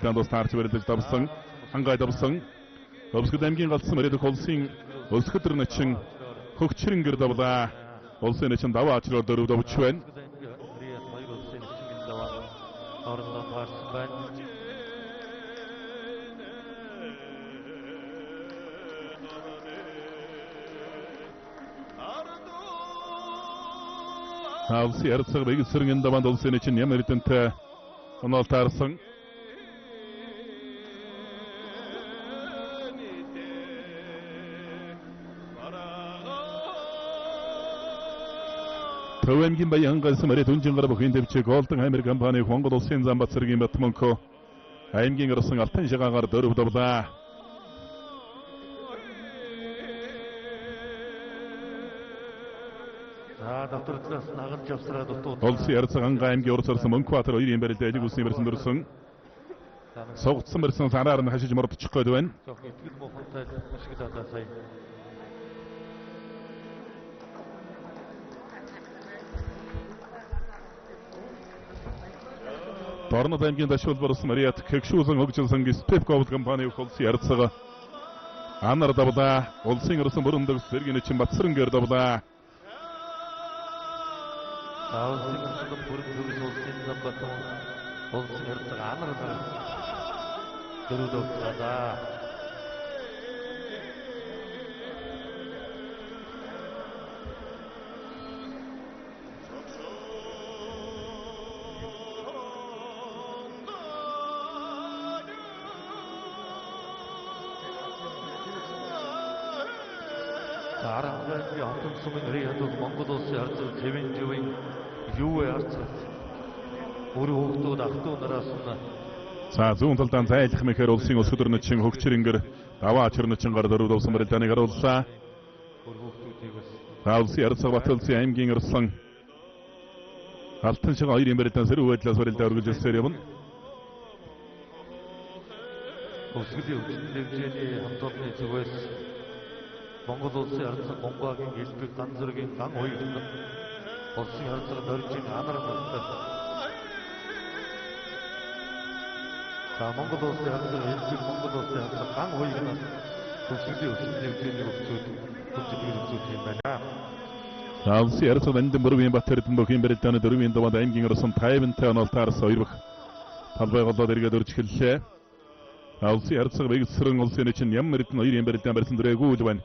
бэрэлтэн достарч бэрэлдэж давсан хангай давсан Өвсгөд аймгийн галцсан мөрөд холсын өсгөдөр начин хөгчрөнгөр давлаа. Улсын начин даваа ачраар дөрөв давч байна. Улсын ярцаг бэгсэрэн даванд улсын начин ямэрдэнтэй онол таарсан. Төвэмгийн баян галсан мөрөд үнжингар бүхэн дэвчээ Голден Хаммер компани Монгол улсын зам бацэргийн Батмонко аймгийн гарсан алтан шагаагаар дөрөв давлаа. Давтарцаас нагалж авсраад утууд. Улсын ярцаг ангаа аймгийн урсарсан Мөнхбаатар 2-ын барилдаа эдэг усны барьсан дөрсөн. Согтсон барьсан санаар нь хашиж мордчих гээд байна. Итгэл мохонтой ашиг дадаа сая. Дорнод аймгийн дашуул барсан Мариат Кэгшүүлэн хөгжилсөн Степ Голд компани улсын ярцаг анар давлаа. Улсын өрсөн бүрэндэг зэргийн чин Батсарнгээр давлаа. Улсын өрсөн бүрэндэг улсын зам батмон улсын ярцаг анар дөрөв давлаа. Аргагийн хотон сумын риядаг Монгол улсын харцаг цэвэн живийн юу харцаг өөрөө хүүхдүүд ах トゥ нараас нь За зүүн талдаа зайлах мэхээр улсын өсгөдөр начин хөгчрөнгөр даваа ачир начингаар дөрөв давсан барилдааныг харууллаа. Улсын ярцаг Батулсын аймгийн өрсөн алтан шаг 2-ын барилдаан сэрүү байдлаас барилдаа өргөж ирсээр явна. өсгөлийн өвчин хэмжээний хамтлагийн зүгээс Монгол улсын харцаг Монгогийн элбэг ган зэргийн ган уяг улсын харцаг норжийн анар настай. За Монгол улсын харцаг элбэг Монгол улсын харцаг ган уяг нас өсгөлийн өвчин хэмжээний өвчүүд юм байна. За улсын харцаг Ванден Бүрвийн Батэрдэн бүхийн барилдааны 4-ийн даваад аймгийн өрсөн 50-тай онолтоос 2 бах талбай голоод эргээд өрж эхэллээ. Улсын харцаг бэгсрэн улсын начин яммэрдэн 2-ийн барилдаан барьсан дөрөөгөө үл байна.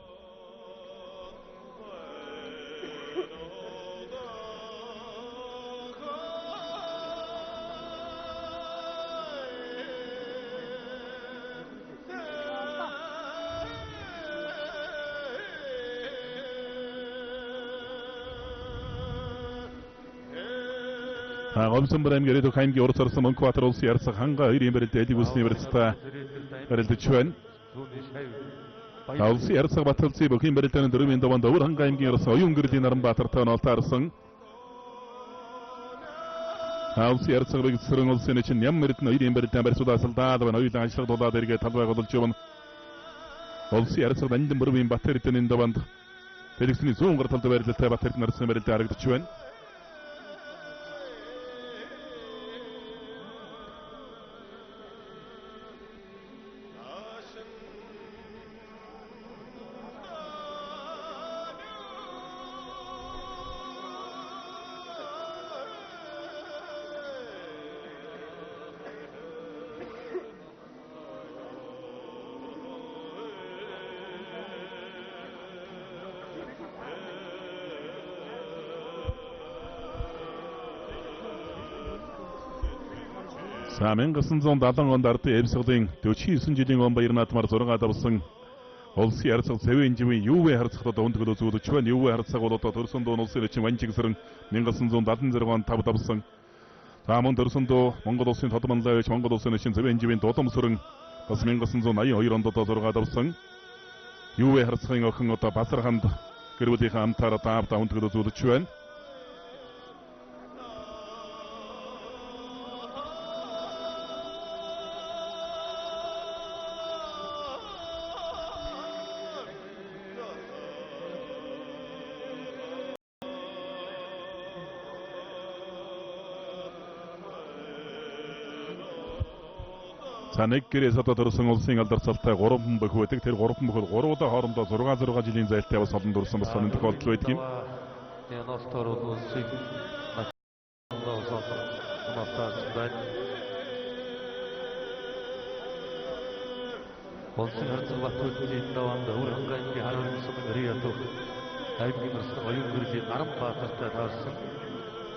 Гомсомбор аймгийн Редо хаймгийн урсарсан Мөнхбаатар улсын ярцаг ханга 2-ын барилдаа эдэг усны барилдаа барилдаж байна. Улсын ярцаг Батулсын бүхийн барилдааны 4-ийн даваанд өвөр ханга аймгийн урсан оюун гэрлийн Наранбаатартай онолтаарсан. Улсын ярцаг бэгсрэн улсын начин яммэрдэн 2-ийн барилдаан барьсуудаас алдаад байна. Оюулан ажлах дулаад эргээд талбай голж явна. Улсын ярцаг Ванден Бүрвийн Батэрдэн даваанд Феликсний зүүн гар талд барилдаатай Батэрдэн нарсны барилдаа харагдаж байна. За 1970 онд ардын Эвсгалын 49 жилийн он баяр наадмаар 6 давсан улсын ярцаг цэвэн живийн юувэ харцагтад өндгөл үзүүлж байна. Юувэ харцаг бол одоо төрсөн дуу улсын начин Ванжигсрэн 1976 онд 5 давсан. За мөн төрсөн дуу Монгол улсын тодмонлоо байж Монгол улсын начин цэвэн живийн дуламсрэн бас 1982 онд одоо 6 давсан. Юувэ харцагын охин одоо Базарханд гэр бүлийнхээ амтаараа даавда өндгөл үзүүлж байна. За нэг гэрээсээ төрсэн улсын алдарцалтай 3 бүх байдаг. Тэр 3 бүх 3 удаа хоорондоо 6 жилийн зайлтай бас олон дурсан бас сонин тохиолдол байдаг юм. Яностор улсын Улсын харьцаг Батбаягийн даваанд өвөр хангалтын харин сумын Риятов аймгийн өрсөн оюун гэрлийн Наранбаатартай таарсан.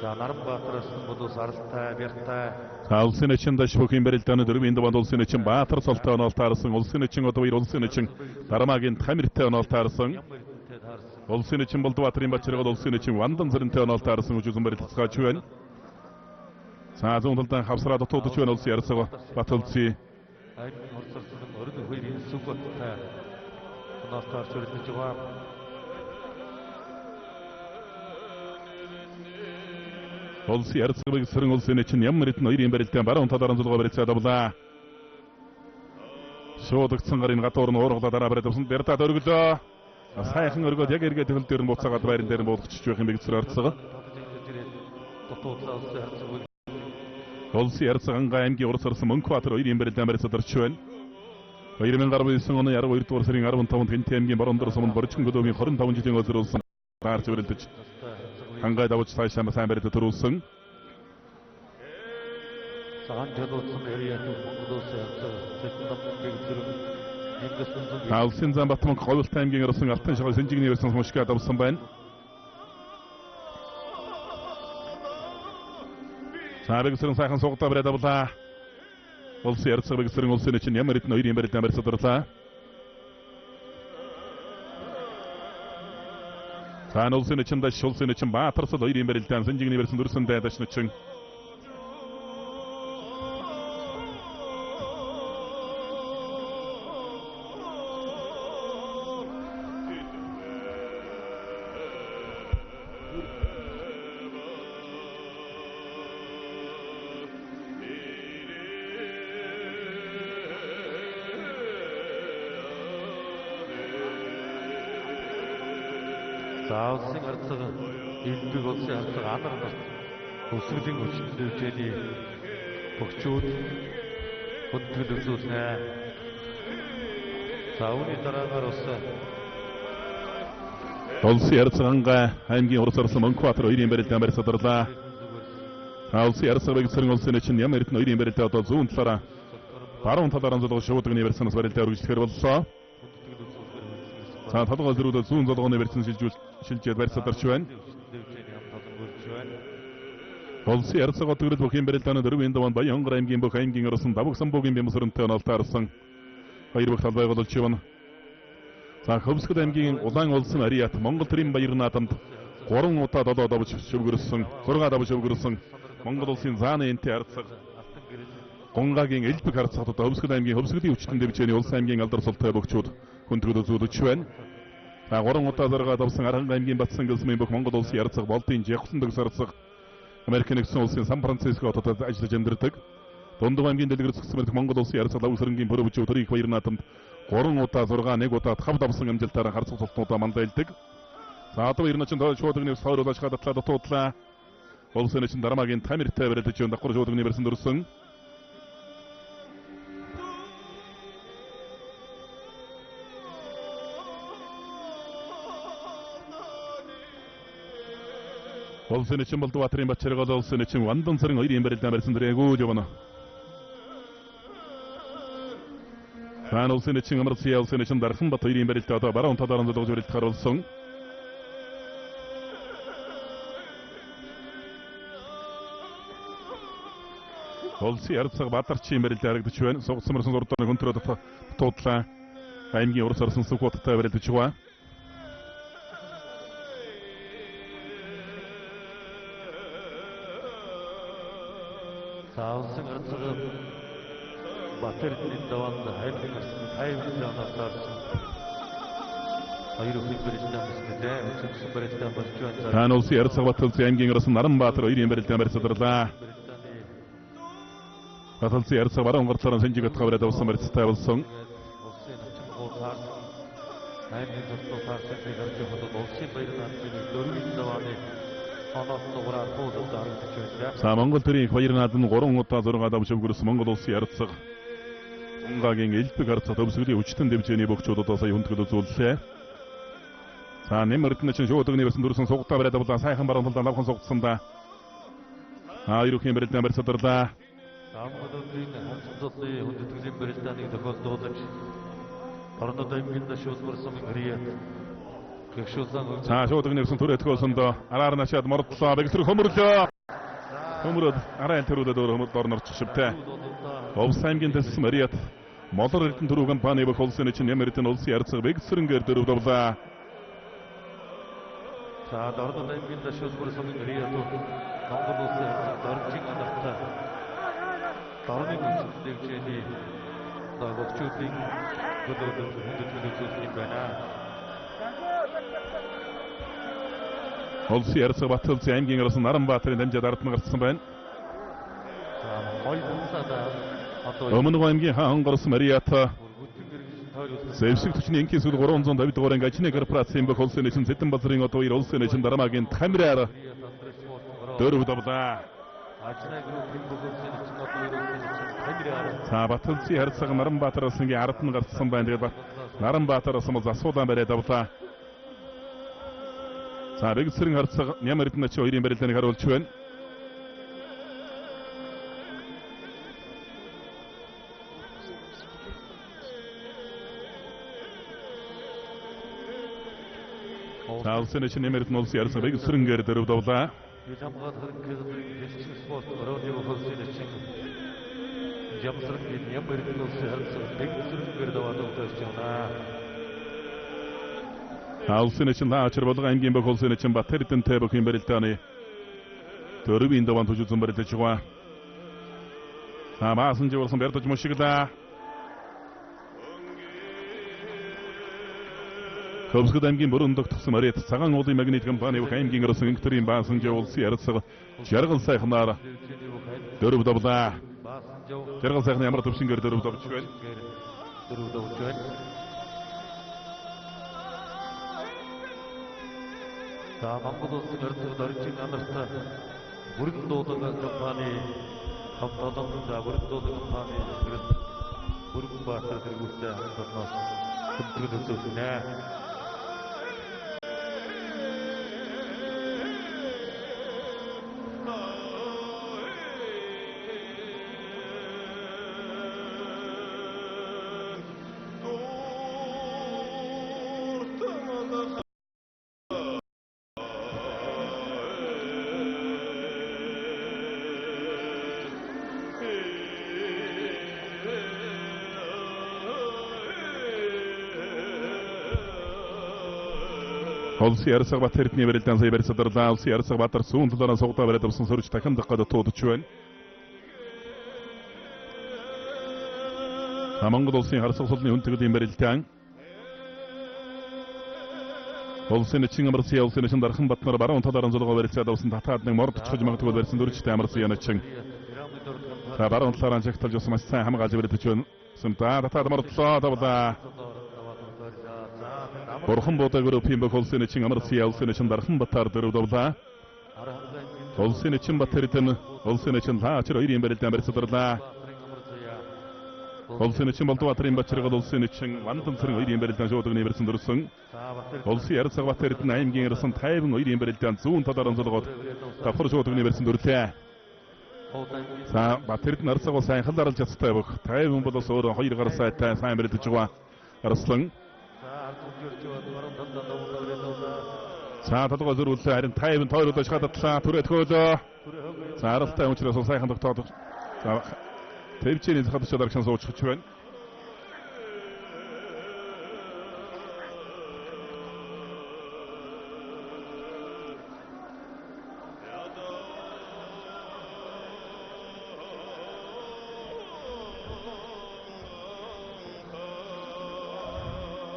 За Наранбаатараас бодос аралтай, бяртай. За улсын эчин даш бүхэн барилдааны дөрвийн даваанд улсын эчин Баатар солтой оноол таарсан. Улсын эчин одоо хоёр улсын эчин Дарамаагийн Тамиртай оноол таарсан. Улсын эчин Болдбаатарын Бачиргад улсын эчин Вандан Зэрэнтэй оноол таарсан үжигэн барилдацгааж байна. За зүүн талдан хавсраа дутуудаж байна улсын ярцаг Батулци. Аймгийн хорсорсон өрн хоёрын сүготтай оноол таарч өрнөж байгаа. Улсын ярцаг сэрэн улсын эчин ямар хэдэн хоёрын барилдаан баруун талаараа зулгаа барилцаад авлаа. Шуудагцсан гарын гадуур нь уургалаа дараа бариад авсан Бэрдад өргөлөө. Сайхан өргөд яг эргээд хөл дээр нь буцаагаад байран дээр нь буулгачиж байх юм бигцэр арцгаа. Улсын ярцаг аймгийн урд сарсан Мөнхбаатар хоёрын барилдаан барилцаад орч байна. 2019 оны 12 дугаар сарын 15-нд Хэнтэй аймгийн Борондор суманд Борчгон гөлөөгийн 25 жилийн өлзөрүүлсэн гарч өрөлдөж хангай давж цаашаа сайн барилдад төрүүлсэн. Цагаан жолоодсон Риятов Монгол улсын харьцаг Зэтнамгийн зэрэг Улсын зам Батмонг Говьлт аймгийн орсон Алтан шагал Сэнжигний өрсөн сумшгаа давсан байна. Сарагсрын сайхан сугатаа бариад авлаа. Улсын ярцаг бэгсрэн улсын эчин ямар хэдэн хоёрын барилдаан барьцаад орлаа. За улсын эчин даш улсын эчин Баатарсал хоёрын барилдаан Сэнжигний өрсөн дөрсөн дайдаш нүчин. За улсын харьцаг элбэг улсын харьцаг анар нарт өсвөлийн хүчтэй хэмжээний бөхчүүд хөдөлгөөн үзүүлнэ. За үүний дараагаар улсын ярцаг аймгийн урд сарсан Мөнхбаатар хоёрын барилдаан барьцаад орлаа. Улсын ярцаг бэгсрэн улсын эчин ямар хэдэн хоёрын барилдаан одоо зүүн талаараа баруун талаараа зулгаж шуудагны барьцаанаас барилдаан үргэлжлэхээр боллоо. За толгой зэрүүлээ зүүн золгооны барьцаан шилжээд барьцаад орч байна. Улсын ярцаг өдөрөл бүхэн барилдааны дөрвийн даваанд Баянгар аймгийн бүх аймгийн орсон Давг самбуугийн бямсрынтэй оноол таарсан. Хоёр бүх талбай болж байна. За Хөвсгөл аймгийн Улаан улсын Ариат Монгол төрийн баяр наадамд 3 удаа 7 давж шөвгөрсөн, 6 давж шөвгөрсөн Монгол улсын зааны энтэй харьцаг Гонгагийн элбэг харьцагтад Хөвсгөл аймгийн Хөвсгөлийн хүчтэн дэвжээний улсын аймгийн алдар султай бөгчүүд хүндрэл үзүүлж байна. За 3 удаа 6 давсан Аранга аймгийн Батсан гэлсмийн бүх Монгол улсын ярцаг Болдын Жихлан дэгс харьцаг Америк нэгдсэн улсын Сан Франциско хотод ажиллаж амьдардаг. Дундав аймгийн дэлгэр зэгсмэрх Монгол улсын ярцаг лав сэрэнгийн пөрөвчүүд төрийн баяр наадамд 3 удаа 6 1 удаа 5 давсан амжилтаараа харьцаг султнуудаа мандайлдаг. За одоо ирнэ чин шуудагны савруулж хадатлаа дутуудлаа. Улсын эчин Дарамаагийн Тамиртай барилдаж байна. Давхар шуудагны барьсан дөрсөн. Улсын эчин Болдбаатарын Бачиргад улсын эчин Вандан Зэрэн хоёрын барилдаан барьсан дөрөөгөө явна. Хан улсын эчин Амарсия улсын эчин Дарханбат хоёрын барилдаа одоо баруун талаараа зулгаж барилдахаар болсон. Улсын ярцаг Баатарчин барилдаа харагдаж байна. Сугцмарсан зурданы хөнтрөөд дутуудлаа. Аймгийн урд сарсан Сүхбаатартай барилдаж байгаа. За улсын харьцаг Батэрдний даваанд аймгийн арсан тайван заанаас таарсан хоёр их барилдаан мэснэ үсгсэн барилдаан болж байна. Хан улсын ярцаг Батулцын аймгийн арсан Наранбаатар хоёрын барилдаан барьцаад орлаа. Батулцын ярцаг баруун гарцаараа Сэнжигт хавраад авсан барилцтай болсон. Улсын ачаал таарсан аймгийн зуртуу таарсан гарч явахад улсын баяр наадмын дөрвийн давааны За Монгол төрийн их баяр наадам 3 удаа 6 давж өвгөрсөн Монгол улсын ярцаг Монгагийн элбэг харцаг төвсгөлийн өчтөн дэмжээний богчуудаа сая хүндэтгэл үзүүллээ. За нэмэрдэн чинь шууд өгнийсэн дөрсөн сугтаа бариад авлаа. Сайхан баруун талдаа навхан сугтсандаа. Ерөнхий барилдаан барьсадарлаа. Амгадуудын хамсаллын хүндэтгэлийн барилдааныг тохиолдуулж орнод аймгийн дашуулбарсан гэрээ гэгшүүлсэн. За шууд өгнийсэн түрээ төхөөсөндөө араар нашаад мордлоо. Бэглэр хөмөрлөө. Хөмрөд арай төрүүлээд өөр орн орчих шивтэй. Овс аймгийн дэс Мариат Молор эрдэнэ төрөв компани бөх улсын чинь Нэмэрдэн улсын ярцаг бэгсрэнгээр дөрөвдөвлөө. За орнод аймгийн дашуулбарсан гэрээ Монгол улсын дөржин анхтай Дорны хүчтэйчний дагагчдын хөдөлгөөн хүндэтгэл юм байна. Улсын ярцаг Батулсын аймгийн арсан Наранбаатарын дамжаад ардна гарсан байна. За гой бусадаа Өмнө аймгийн хаан горс Мариат Сэвсэг төчний инкийн сүл 350 дугаар анги ажны корпорацийн бөх улсын нэгэн Зэдэн Балрын одоо хоёр улсын нэгэн Дарамагийн камераар дөрөвдөвлөө. ажны группийн бөх улсын нэгэн одоо хоёр улсын нэгэн камераар. За Батулсын харьцаг Наранбаатараас ингээ ардна гарсан байна. Тэгээд Наранбаатараас мөн асуулан бариад авлаа. За бэгсрэн харьцаг Нямэрдэн ч хоёрын барилдааныг харуулж байна. За улсын чинь Нэмэрдэн улсын ярсан бэгсрэнгээр дөрөвдөвлөө. Ялангуяа хэрэг хэлсэн спорт орооны улсын нэгэн Ямсрын Нямэрдэн улсын харьцаг бэгсрэнгээр даваадуулж байна. Улсын чинь Наачар болгон аймгийн бөх улсын чинь Батэрдэнтэй бүхэн барилдааны дөрвийн даван тужуулсан барилдаж байгаа. За маасан жиурсан бэрдэж мушиглаа. Хөвсгөд аймгийн Бүрэн догтсон Мариат цагаан уулын магнит компани бүх аймгийн арсан инктерийн баасан жиулсан ярцаг жаргал сайхнаар дөрөвдөвлөө. Жаргал сайхны ямар төвшингээр дөрөвдөвч байна. Дөрөвдөвч байна. За Монгол улсын орцог дөржин анартай бүрэн дуудаг компани хамтлагында бүрэн дуудаг компани бүрэн баатар хэрэгүүлсэн хамтлагаас хүндэтгэл үзүүлнэ. Улсын ярсаг Батэрдний барилдаан сая барьсадарлаа. Улсын ярсаг Батар сүүн талаараа сугтаа бариад авсан сөрж дахин дахиад туудаж байна. Монгол улсын харсаг сулны хүндэтгэлийн барилдаан. Улсын чин амарсан улсын чин дархан Батнаар баруун талаараа зулгаа барилцаад авсан татаад нэг мордчихж магадгүй барьсан дөржтэй амарсан яна чин. За баруун талаараа жагталж авсан маш сайн хамгаалж барилдаж байна. Сумтаа татаад мордлоо тавлаа. Бурхан бодог группийн бөх улсын чин амарсан улсын чин дархан Батар дөрөвдөвлөө. Улсын чин Батэрдэн улсын чин Наачар хоёрын барилдаан барьсадарлаа. Улсын чин Болдбаатарын Бачиргал улсын чин Вандан цэрэг хоёрын барилдаан шууд өгний барьсан дөрсөн. Улсын ярцаг Батэрдэн аймгийн ирсэн 50 хоёрын барилдаан зүүн талаар онцлогоод давхар шууд өгний барьсан дөрвлээ. За Батэрдэн арцаг бол сайн халаарл чадтай бөх 50 болоос өөр 2 гар сайтай сайн барилдаж байгаа. Арслан За толгой зөрүүлээ харин 50 тойруулж хататлаа түрээ төхөөлөө. За аралтай учраас сайхан тогтоод. За Тэвчээний хадч дарагшан суучих байна.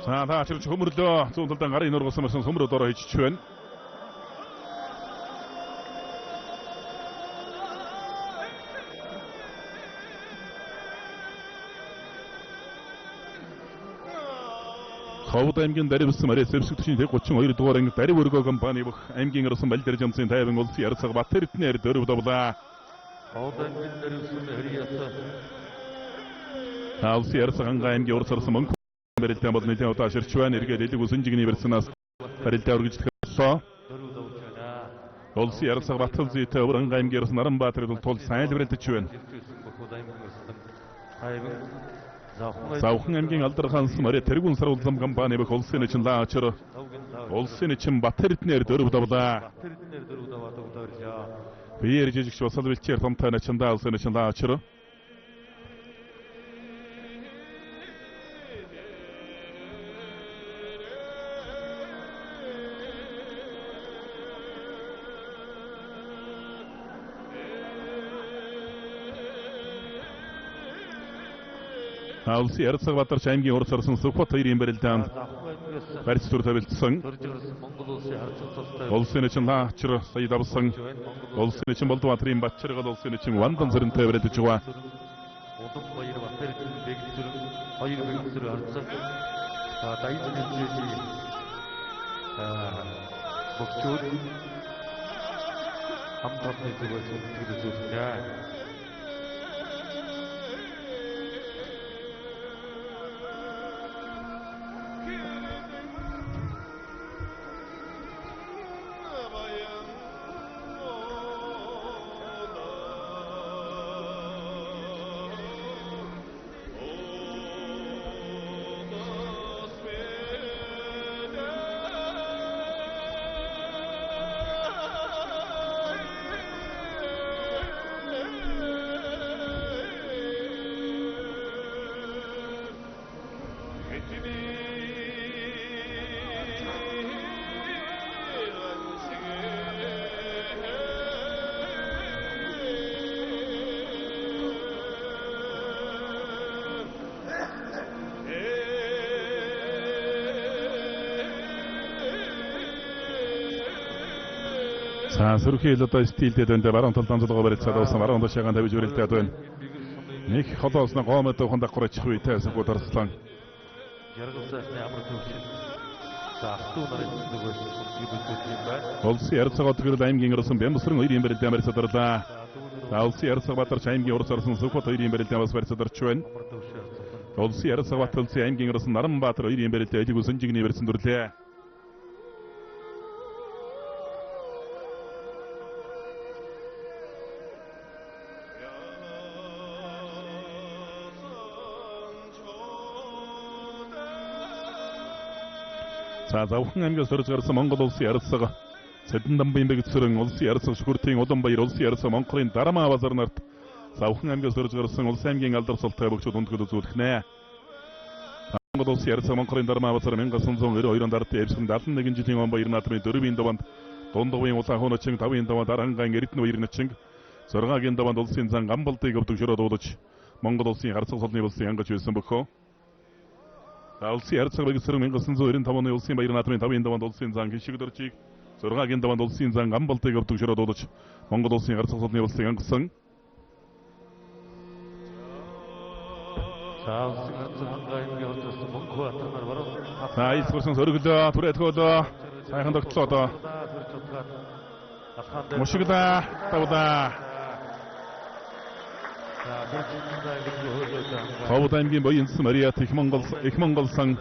За таачирч хөмөрлөө зүүн талдан гарын нургасан мөрсөн хөмрөд ороо хийчих байна. Ховд аймгийн Даривсан Мариат Сэвсэг төчний 32 дугаар анги Дарив өргөө компани бүх аймгийн арсан Балдэр жамсын тайван улсын ярцаг Батэрднээр дөрөвдөвлөө. Ховд аймгийн Даривсан Мариат Алси ярсаган аймгийн ур царсан мөнх барилдаан бол нэлээд удаа ширчвэн эргээд элэг үсэн жигний барьснаас барилдаа өргөжлөх боллоо. Улс ярсаг Батал зүйтэй Өврөн аймгийн ярс Наранбаатар тул сайн барилдаж байна. Завхан аймгийн Алдархаанс Мари тэргүүн саруулзам компани бөх улсын эчин лаачаар улсын эчин Батэрднэр дөрөв давлаа. Биер жижигч басал бэлчээр томтой начиндаа улсын эчин лаачаар Алси ярсаг Батар аймгийн ур царсан Сүхбат хоёрын барилдаан барьц дүр тавилдсан. Улсын эчин лаачаар сая давсан. Улсын эчин Болдбаатарын Батчаргал улсын эчин Вандан зэрэнтэй барилдаж байгаа. Баяр Батэрдэн бэгцэр хоёр бэгцэр харцаг дайз нэлжээси бокчууд хамтарсан зүгээс үлдэх зүйлээ. За сөрхий л одоо стилдээ дэндээ баруун талд амжилтгаа барьцаад авсан баруун дашаагаан тавьж өрөлдөд байна. Нэг холоосны гоомод ухаан дагахраач хүйтэй сүгүүд орслон. Яргалсаасны амар төвшин. За автуу нарын зүгээс үлдэх юм байна. Улсын ярцаг отгөрөл аймгийн орсон Бямбсрын хоёрын барилдаан барьцаад орлаа. За улсын ярцаг Батар аймгийн ур царсан Сүхбат хоёрын барилдаан бас барьцаад орч байна. Улсын ярцаг Батал аймгийн орсон Наранбаатар хоёрын барилдаан элэг үсэн жигний барьсан дүрлээ. За Завхан аймгаас орж гарсан Монгол улсын ярсаг Сэдэн дамбын бэгцэрэн улсын ярсаг Шүхүртийн Улаанбаяр улсын ярсаг Монголын Дарамаа базар нарт Завхан аймгаас орж гарсан улсын аймгийн алдар султай бөгчүүд өндгөл үзүүлэх. Монгол улсын ярсаг Монголын Дарамаа базар 1992 онд ард Эвсхэн 71 жилийн он баяр наадмын 4-ийн даванд Дундгавын Улаан начин 5-ийн даванд Арангаан Эрдэнэ баяр начин 6-гийн даванд улсын зан Гамбалтыг өвдөгшөрөө дуудаж Монгол улсын харцаг солны улсын ангаж байсан бөхөө. Улсын ярцаг бэгцэрэн 1995 оны улсын баяр наадмын 5-ийн даванд улсын зан Гişигдөржийг 6-гийн даванд улсын зан Гамбалтыг өвдөгшөрөө дуудаж Монгол улсын харцаг солны улсын ангасан. За ийсгэрсэн сөргөлөө түрээдгөөлөө сайхан тогтлоо одоо. Мушигла тавда. Ховд аймгийн Боёнс Мариат их Монгол сан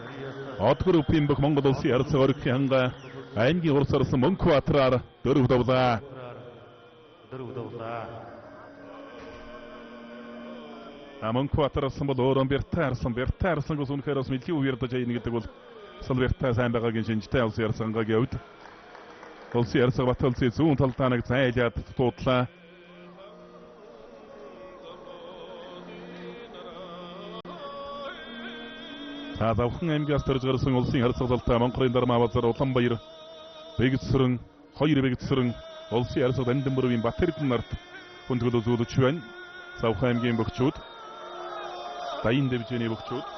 Отгөр өвпийн бүх Монгол улсын ярцаг орхи ханга аймгийн ур царсан Мөнхбаатараар дөрөв давлаа. Мөнхбаатараас бол өөрөө бертаарсан гос үнэхээр бас мэлхий үердэж аяна гэдэг бол сал бертаа сайн байгаагийн шинжтэй улсын ярцаг ангагийн хувьд улсын ярцаг Баталзын зүүн талдаа нэг зайлаад дуудлаа. За Завхан аймгаас төрж гарсан улсын харьцаг залтай Монголын Дарамаа базар Улаанбаяр бэгцэрэн хоёр бэгцэрэн улсын харьцаг Дандинбөрөвийн Батэрдэн нарт хүндгэл үзүүлж байна. Завхан аймгийн бөгчүүд Дайн дэвжээний бөгчүүд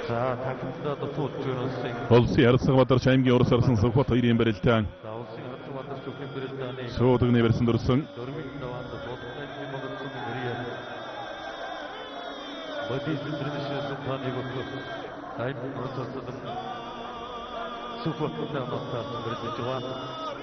За За тактикад тууч улсын Улсын ярилцлага бадарч аймгийн урс арсан Сүхбат 2-ийн барилдаан за улсын харилцаа бадарч өхний бэрэлдэаны шуудагны барьсан дөрсөн. дөрвийн даваанд болтны Монгол мэрия Бодис интернэшнл планыг өгөх тайм процессор Сүхбаттай хамтарч бэрэлдэж байгаа.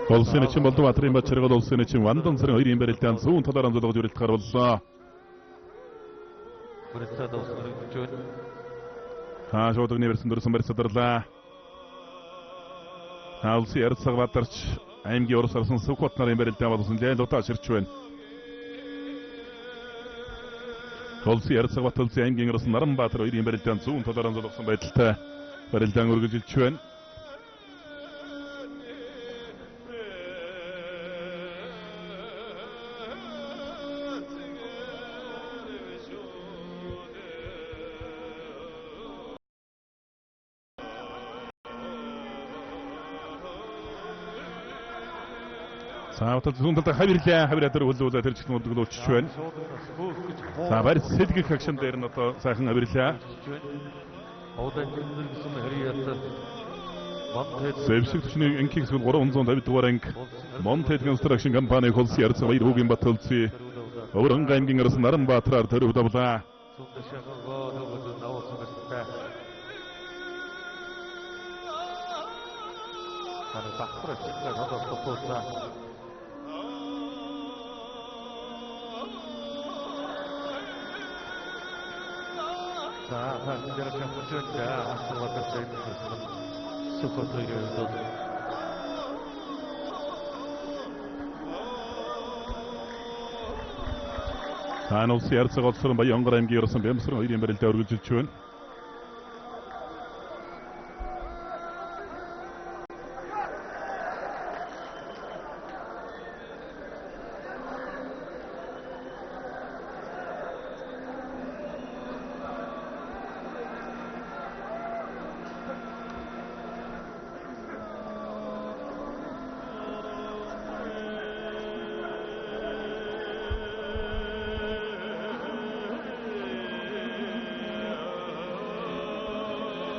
Улсын эчин Болдбаатарын Бачаргал улсын эчин Вандан сарын 2-ийн барилдаан зүүн талаар амжилттай хүрэлт гарваллаа. Бэрэлдээд усрыг хүчээр Шуудагны барьсан дөрсөн барьсадарлаа. Улсын ярилцлага бадарч аймгийн урс арсан Сүхбат нарын барилдаан болсон лайлуудаа ширч байна. Улсын ярилцлага баталсан аймгийн урс Наранбаатар 2-ийн барилдаан зүүн талаар амжилтсан байдалтай барилдаан үргэлжилж байна. Саавтал зүүн талд хавирлаа дээр хөлөөлөө тэр чигт мөрдөглөөлч байна. За барь сэлгэх акшн дээр нь одоо сайхан хавирлаа. Оудан гэсэн хэрийät Монтед Сэвшиг төчний инкиг зүйл 350 дугаар анги Монтед Construction компани холс ярцсан баяр хүүгийн баталцсан. Өвөрөн аймгийн арас Наранбаатараар төрөв давлаа. 자, 이렇게 후전자 아스와가 세이브했습니다. 수코토이로도 Улсын ярилцлага олсон Баянгар аймгийн ерөөсөн Бямсрын 2-ийн барилдаа үргэлжилж байна.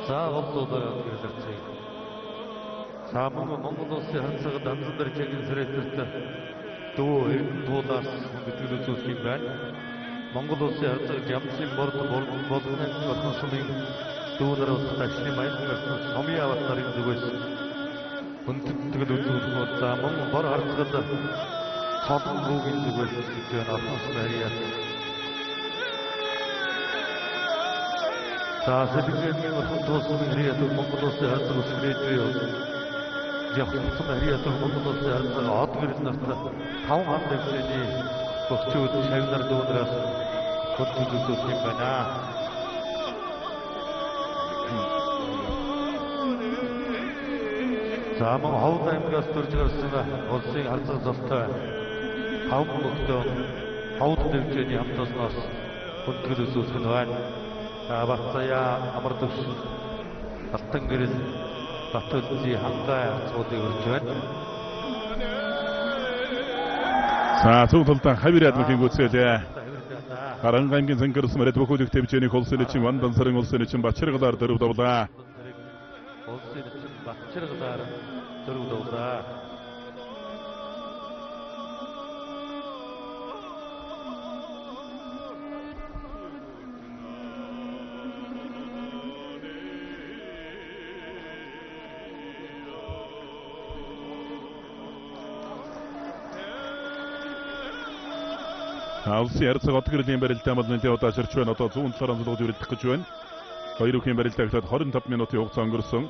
자, 업도들 그렇지. 자, Монгол улсын харилцааг дандан дээр чиглэн сэрээтэй дуулаас мэдээлэл зүйлс юм байна. Монгол улсын харилцааг ямсын болон орхон сумын дүүнэр улстай маягийн сумын аваад нарын зүгээс хүндэтгэл үзүүлэх за мөн бор харилцааг цолон руугийн зүгээс гэж байна. Орхон сумын харьяа 자, 세계적인 혼돈스는 해야도 몽골로스 할수 스레드요. 약속스 해야도 몽골로스 할수 어떻게 됐나? 다음 한 대표니 복주 최근에 도드라서 건투도 팀바나. 자, 뭐 하우타임가 스토리가스나 어생 할수 없다. 다음 목도 하우트 대표니 함도스나스 건투도 소스노안. Бацая амардус талтан гэрэл батулзи хангай цуудыг өрж байна. За зүүн талд хавираад мөхийн гүцээлээ. Харан аймгийн зангэрс мэрэд бөхөлөг төвчөний холсын эчин Вандан сарын холсын эчин Бачаргалаар дөрөв давлаа. Холсын эчин Бачаргалаар дөрөв давлаа. Улсын ярилцлага отгөрлийн барилдаан бол нэлээд удаа ширч байна. Одоо зүүн талаар амжилтад үргэлжлэх гэж байна. Хоёр үхийн барилдаа эхлээд 25 минутын хугацаа өнгөрсөн.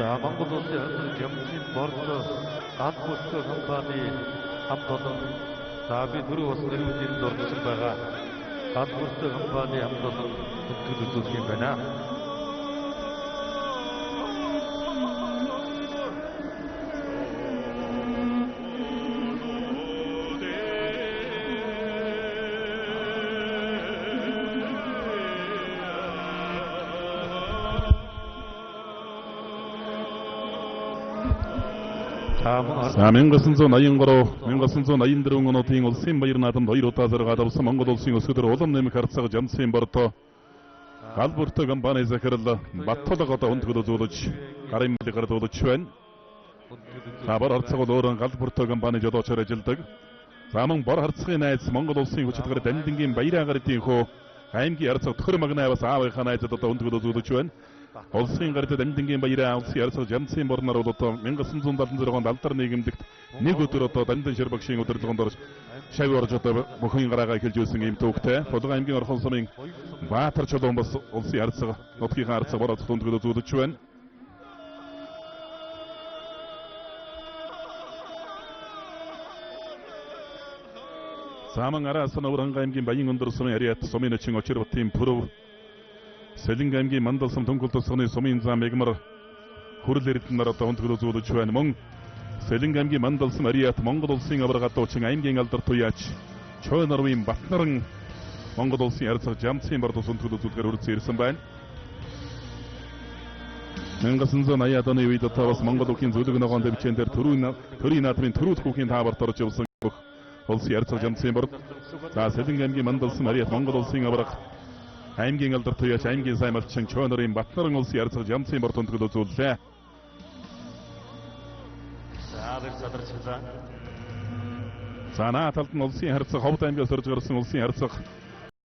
За Монгол улсын харилцааг Ямсын бордо ганц бүсгүй компани хамт олон за би дөрөв бас нэрүүдийн дурдсан байгаа. Ганц бүсгүй компани хамт олон хөтгөл үзүүлэх юм байна. За 1983, 1984 онуудын улсын баяр наадамд 2 удаа зэрэг авсан Монгол улсын өсгөдөр улам нэмэх харьцааг Жамсын бордоо гал бүртөө компани захирал Баттулга одоо хүндгэл үзүүлж гарын мэлийг гардуулж байна. За бор харьцаг бол өөрөө гал бүртөө компани жолоочоор ажилладаг. За мөн бор харьцагын найз Монгол улсын хүчилгээр Дандингийн баяраа гардынхөө аймгийн харьцаг төхөр магнайвас аавынхаа найзад одоо хүндгэл үзүүлж байна. Улсын гард Дандингийн баяраа улсын харьцаг Жамсын борноор бол одоо 1976 онд алдар нийгэмдэгт нэг өдөр одоо Дандин Ширбагшийн удирдлаганд орж шавь орж одоо бүхэн гараагаа эхэлж байсан юм төвхтэй. Булган аймгийн Орхон сумын Баатар чулуун бас улсын харьцаг нутгийн харьцаг бор хүндгэл үзүүлж байна. Саман араасан Уран аймгийн Баян өндөр сумын ариат сумын өчин Очирбатын Пүрэв Сэлэнг аймгийн Мандалсан Түнгэл тусганы сумын зам мегмар хүрэл эрдэнээр одоо хүндгэл үзүүлж байна. Мөн Сэлэнг аймгийн Мандалсан ариат Монгол улсын аврагат учин аймгийн алдар туяач Чой Норвын Батнаран Монгол улсын харьцаг Жамсын бордос хүндгэл үзүүлгээр хүрэлцэн ирсэн байна. 1980-ад оны үед одоо бас Монгол улсын зөвлөг ногоон дэвчэн дээр төрийн наадмын төрүүлэх хүүхийн тааварт орж явсан улсын харьцаг Жамсын борд. За Сэлэнг аймгийн Мандалсан ариат Монгол улсын авраг аймгийн алдар туяач аймгийн сайн малчин Чой Норвын Батнаран улсын харьцаг Жамсын борд хүндгэл үзүүллээ. За нааталд нь улсын харьцаг Ховд аймгаас орж гарсан улсын харьцаг